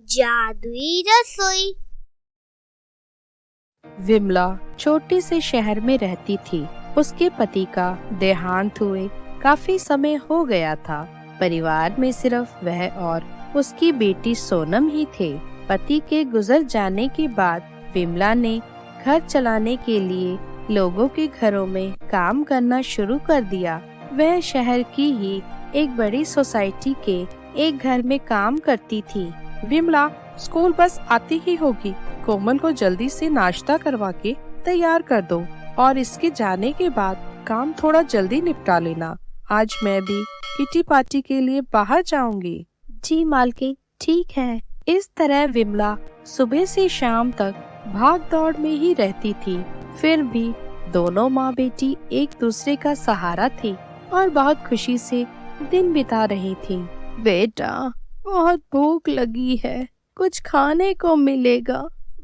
जादुई रसोई। विमला छोटे से शहर में रहती थी। उसके पति का देहांत हुए काफी समय हो गया था। परिवार में सिर्फ वह और उसकी बेटी सोनम ही थे। पति के गुजर जाने के बाद विमला ने घर चलाने के लिए लोगों के घरों में काम करना शुरू कर दिया। वह शहर की ही एक बड़ी सोसाइटी के एक घर में काम करती थी। विमला, स्कूल बस आती ही होगी। कोमल को जल्दी से नाश्ता करवा के तैयार कर दो और इसके जाने के बाद काम थोड़ा जल्दी निपटा लेना। आज मैं भी किटी पार्टी के लिए बाहर जाऊंगी। जी मालकिन, ठीक है। इस तरह विमला सुबह से शाम तक भाग दौड़ में ही रहती थी। फिर भी दोनों माँ बेटी एक दूसरे का सहारा थी और बहुत खुशी से दिन बिता रही थी। बेटा, बहुत भूख लगी है, कुछ खाने को मिलेगा?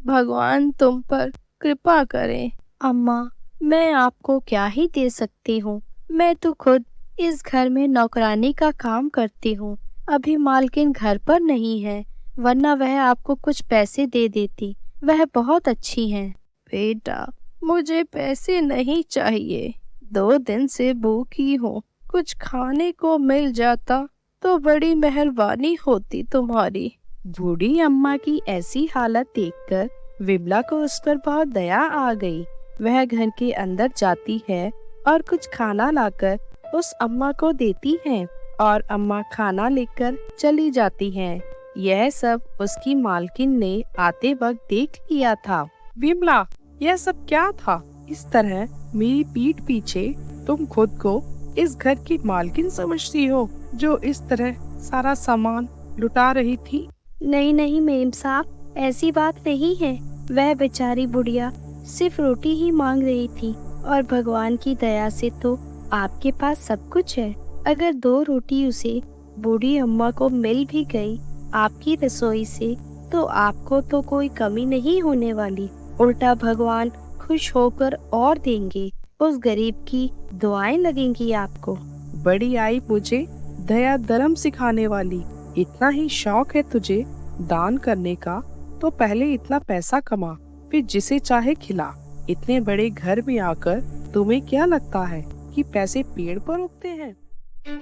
भगवान तुम पर कृपा करे। अम्मा, मैं आपको क्या ही दे सकती हूँ। मैं तो खुद इस घर में नौकरानी का काम करती हूँ। अभी मालकिन घर पर नहीं है, वरना वह आपको कुछ पैसे दे देती। वह बहुत अच्छी हैं। बेटा, मुझे पैसे नहीं चाहिए। 2 दिन से भूखी हूँ। कुछ खाने को मिल जाता तो बड़ी मेहरबानी होती तुम्हारी। बूढ़ी अम्मा की ऐसी हालत देखकर विमला को उस पर बहुत दया आ गई। वह घर के अंदर जाती है और कुछ खाना लाकर उस अम्मा को देती है और अम्मा खाना लेकर चली जाती हैं। यह सब उसकी मालकिन ने आते वक्त देख लिया था। विमला, यह सब क्या था? इस तरह मेरी पीठ पीछे तुम खुद को इस घर की मालकिन समझती हो, जो इस तरह सारा सामान लुटा रही थी? नहीं नहीं मेम साहब, ऐसी बात नहीं है। वह बेचारी बुढ़िया सिर्फ रोटी ही मांग रही थी और भगवान की दया से तो आपके पास सब कुछ है। अगर 2 रोटी उसे बूढ़ी अम्मा को मिल भी गई आपकी रसोई से, तो आपको तो कोई कमी नहीं होने वाली। उल्टा भगवान खुश होकर और देंगे। उस गरीब की दुआएं लगेंगी आपको। बड़ी आई मुझे दया धर्म सिखाने वाली। इतना ही शौक है तुझे दान करने का, तो पहले इतना पैसा कमा, फिर जिसे चाहे खिला। इतने बड़े घर में आकर तुम्हें क्या लगता है कि पैसे पेड़ पर उगते हैं?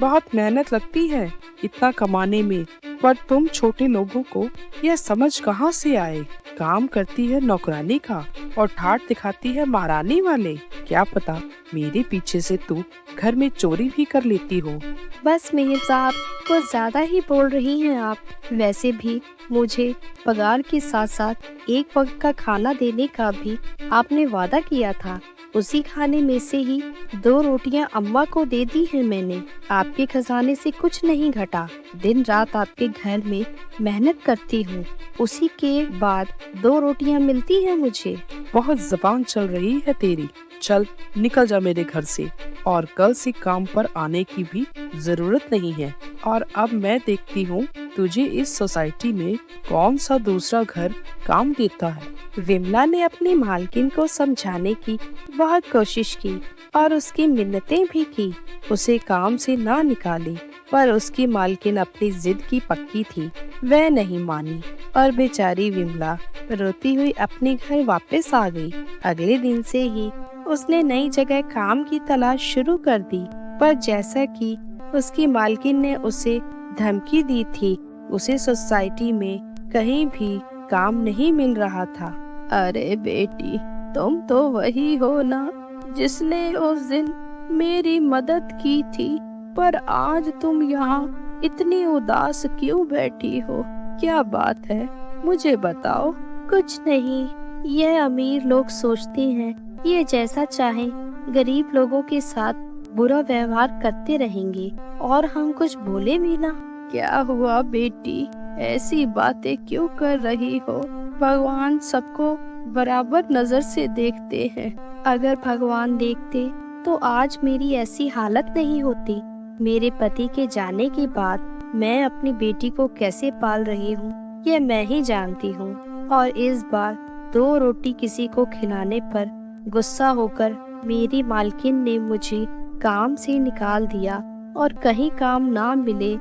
बहुत मेहनत लगती है इतना कमाने में, पर तुम छोटे लोगों को यह समझ कहाँ से आए? काम करती है नौकरानी का और ठाठ दिखाती है महारानी वाले। क्या पता मेरे पीछे से तू घर में चोरी भी कर लेती हो। बस मेहर साहब, कुछ ज्यादा ही बोल रही हैं आप। वैसे भी मुझे पगार के साथ साथ एक वक्त का खाना देने का भी आपने वादा किया था। उसी खाने में से ही 2 रोटियां अम्मा को दे दी है मैंने। आपके खजाने से कुछ नहीं घटा। दिन रात आपके घर में मेहनत करती हूँ, उसी के बाद 2 रोटियां मिलती हैं मुझे। बहुत जबान चल रही है तेरी। चल निकल जा मेरे घर से, और कल से काम पर आने की भी जरूरत नहीं है। और अब मैं देखती हूँ तुझे इस सोसाइटी में कौन सा दूसरा घर काम देता है। विमला ने अपनी मालकिन को समझाने की बहुत कोशिश की और उसकी मिन्नतें भी की, उसे काम से ना निकाले। पर उसकी मालकिन अपनी जिद की पक्की थी। वह नहीं मानी और बेचारी विमला रोती हुई अपने घर वापस आ गई। अगले दिन से ही उसने नई जगह काम की तलाश शुरू कर दी। पर जैसा कि उसकी मालकिन ने उसे धमकी दी थी, उसे सोसाइटी में कहीं भी काम नहीं मिल रहा था। अरे बेटी, तुम तो वही हो ना जिसने उस दिन मेरी मदद की थी, पर आज तुम यहाँ इतनी उदास क्यों बैठी हो? क्या बात है, मुझे बताओ। कुछ नहीं, यह अमीर लोग सोचते हैं ये जैसा चाहे गरीब लोगों के साथ बुरा व्यवहार करते रहेंगे और हम कुछ बोले भी ना। क्या हुआ बेटी, ऐसी बातें क्यों कर रही हो? भगवान सबको बराबर नजर से देखते हैं। अगर भगवान देखते तो आज मेरी ऐसी हालत नहीं होती। मेरे पति के जाने के बाद मैं अपनी बेटी को कैसे पाल रही हूँ यह मैं ही जानती हूँ। और इस बार 2 रोटी किसी को खिलाने पर गुस्सा होकर मेरी मालकिन ने मुझे काम से निकाल दिया और कहीं काम ना मिले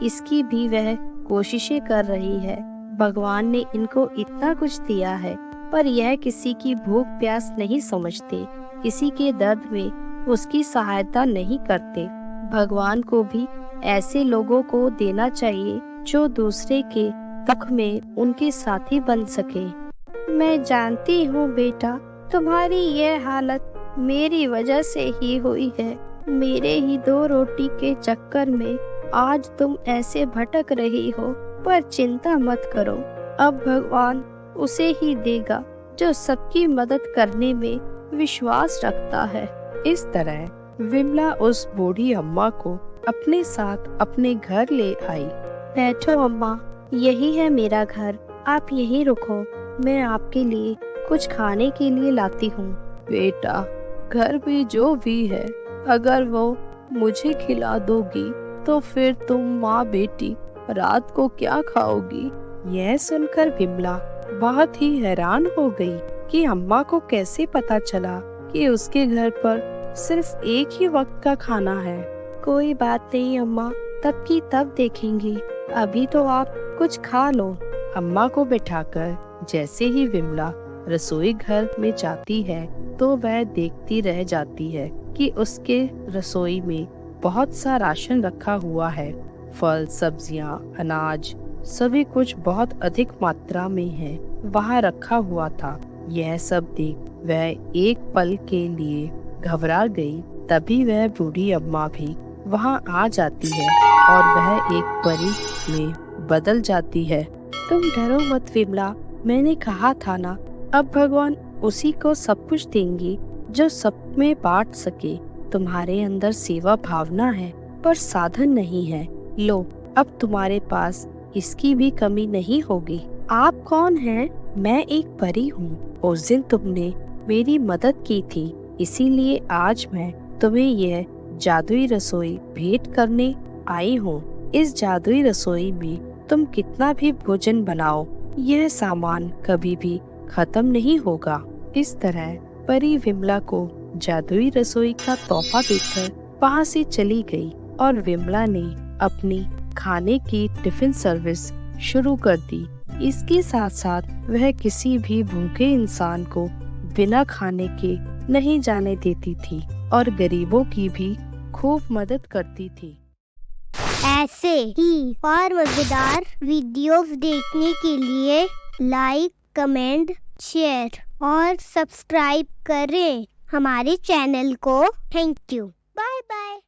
इसकी भी वह कोशिशें कर रही है। भगवान ने इनको इतना कुछ दिया है, पर यह किसी की भूख प्यास नहीं समझते, किसी के दर्द में उसकी सहायता नहीं करते। भगवान को भी ऐसे लोगों को देना चाहिए जो दूसरे के दुख में उनके साथी बन सके। मैं जानती हूँ बेटा, तुम्हारी यह हालत मेरी वजह से ही हुई है। मेरे ही 2 रोटी के चक्कर में आज तुम ऐसे भटक रही हो, पर चिंता मत करो, अब भगवान उसे ही देगा जो सबकी मदद करने में विश्वास रखता है। इस तरह विमला उस बूढ़ी अम्मा को अपने साथ अपने घर ले आई। बैठो अम्मा, यही है मेरा घर, आप यहीं रुको, मैं आपके लिए कुछ खाने के लिए लाती हूँ। बेटा, घर में जो भी है अगर वो मुझे खिला दोगी तो फिर तुम माँ बेटी रात को क्या खाओगी? यह सुनकर विमला बहुत ही हैरान हो गई कि अम्मा को कैसे पता चला कि उसके घर पर सिर्फ एक ही वक्त का खाना है। कोई बात नहीं अम्मा, तब की तब देखेंगी, अभी तो आप कुछ खा लो। अम्मा को बिठाकर जैसे ही विमला रसोई घर में जाती है तो वह देखती रह जाती है कि उसके रसोई में बहुत सा राशन रखा हुआ है। फल, सब्जियां, अनाज, सभी कुछ बहुत अधिक मात्रा में है वहाँ रखा हुआ था। यह सब देख वह एक पल के लिए घबरा गई। तभी वह बूढ़ी अम्मा भी वहाँ आ जाती है और वह एक परी में बदल जाती है। तुम डरो मत विमला, मैंने कहा था ना, अब भगवान उसी को सब कुछ देंगे जो सब में बांट सके। तुम्हारे अंदर सेवा भावना है पर साधन नहीं है। लो, अब तुम्हारे पास इसकी भी कमी नहीं होगी। आप कौन हैं? मैं एक परी हूँ। उस दिन तुमने मेरी मदद की थी, इसीलिए आज मैं तुम्हें यह जादुई रसोई भेंट करने आई हूँ। इस जादुई रसोई में तुम कितना भी भोजन बनाओ, यह सामान कभी भी खत्म नहीं होगा। इस तरह परी विमला को जादुई रसोई का तोहफा देकर वहाँ से चली गई और विमला ने अपनी खाने की टिफिन सर्विस शुरू कर दी। इसके साथ साथ वह किसी भी भूखे इंसान को बिना खाने के नहीं जाने देती थी और गरीबों की भी खूब मदद करती थी। ऐसे ही और मजेदार वीडियोस देखने के लिए लाइक, कमेंट, शेयर और सब्सक्राइब करें हमारे चैनल को। Thank you. Bye bye.